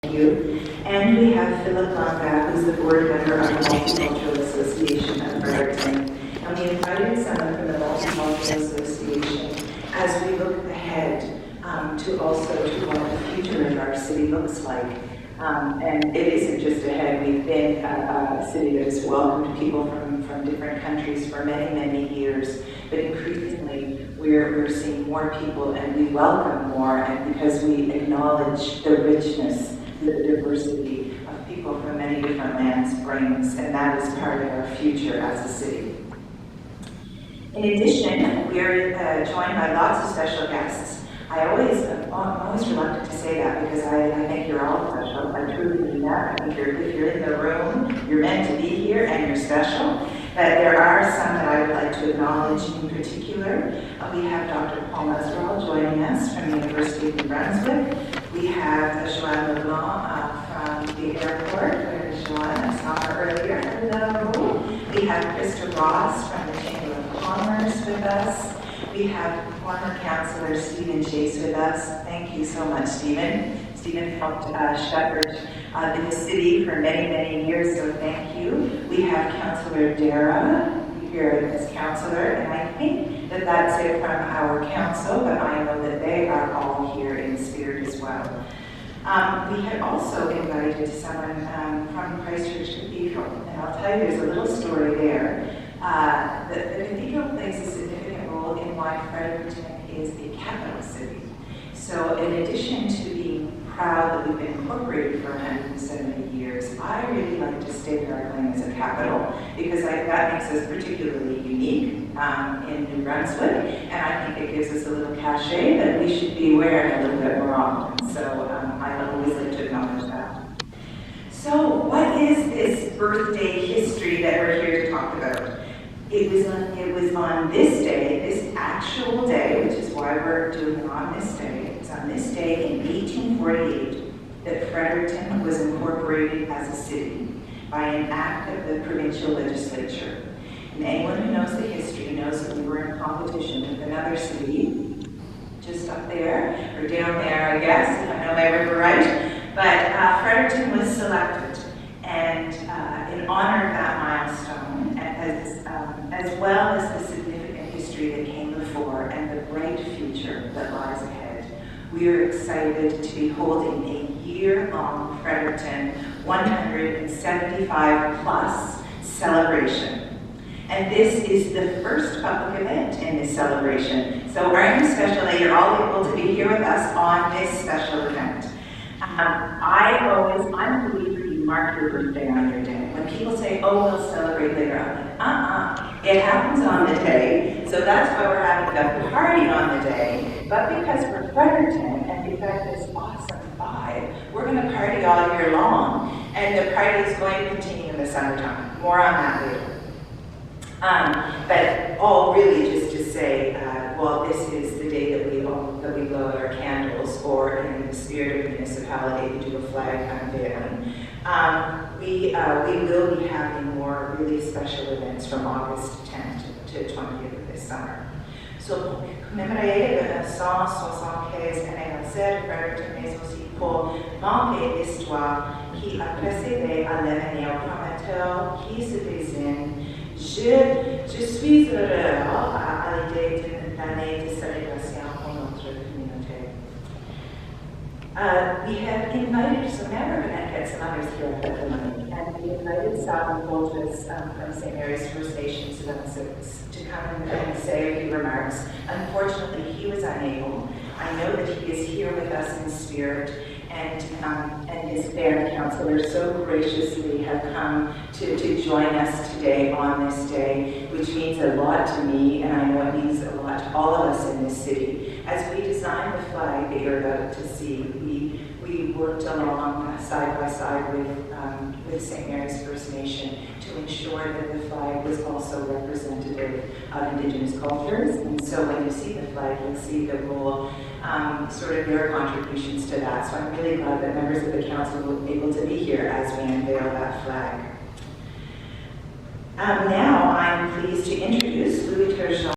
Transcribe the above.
Thank you. And we have Philip Langa, who's the board member of the Multicultural Association of Fredericton. And we invited someone from the Multicultural Association as we look ahead to what the future of our city looks like. And it isn't just ahead. We've been a city that has welcomed people from different countries for many, many years. But increasingly, we're seeing more people, and we welcome more, and because we acknowledge the richness, the diversity of people from many different lands brings, and that is part of our future as a city. In addition, we're joined by lots of special guests. I'm always reluctant to say that because I think you're all special. I truly mean that. I think if you're in the room, you're meant to be here and you're special. But there are some that I would like to acknowledge in particular. We have Dr. Paul Mesrall joining us from the University of New Brunswick. We have Joanne LeBlanc from the airport. There's Joanne, I saw her earlier. Hello. We have Krista Ross from the Chamber of Commerce with us. We have former councillor Stephen Chase with us. Thank you so much, Stephen. Stephen helped shepherd the city for many, many years, so thank you. We have Councillor Dara here as councillor, and I think that that's it from our council, but I know that they are all here in spirit as well. We had also invited someone from Christchurch Cathedral, and I'll tell you there's a little story there. The cathedral plays a significant role in why Fredericton is a capital city. So in addition to being proud that we've been incorporated for 170 years, I really like to stake our claim as a capital because that makes us particularly unique in New Brunswick, and I think it gives us a little cachet that we should be wearing a little bit more often. So I always like to acknowledge that. So what is this birthday history that we're here to talk about? It was on this day, this actual day, which is why we're doing it on this day. It was on this day in 1848 that Fredericton was incorporated as a city by an act of the provincial legislature. And anyone who knows the history knows that we were in competition with another city, just up there, or down there, I guess, if I know my river right. But Fredericton was selected, and in honor of that milestone, as well as the significant history that came before and the bright future that lies ahead, we are excited to be holding a year-long Fredericton 175 plus celebration. And this is the first public event in this celebration. So aren't you special that you're all able to be here with us on this special event? I'm a believer you mark your birthday on your day. When people say, oh, we'll celebrate later, I'm like, it happens on the day, so that's why we're having a party on the day. But because we're Fredericton and we've got this awesome vibe, we're going to party all year long, and the party is going to continue in the summertime. More on that later. But all really just to say, well, this is the day that we blow out our candles, or in the spirit of municipality, we do a flag unveiling. We will be having more really special events from August 10th to 20th this summer. So, pour commémorer le 175e anniversaire de Fredericton, mais aussi pour marquer l'histoire qui a précédé à l'avenir prometteur qui se dessine. Je suis heureux à l'idée d'une année de célébration pour notre communauté. We have invited, so now we're going to get some others here at the moment, and we invited Sal Boltus from St. Mary's First Nation to come and say a few remarks. Unfortunately, he was unable. I know that he is here with us in spirit, and his band councillors so graciously have come to join us today on this day, which means a lot to me, and I know it means a lot to all of us in this city. As we designed the flag that you're about to see, we worked along side by side with St. Mary's First Nation to ensure that the flag was also representative of Indigenous cultures. And so when you see the flag, you'll see the role, sort of their contributions to that. So I'm really glad that members of the council were able to be here as we unveil that flag. Now I'm pleased to introduce Louis Turgeon.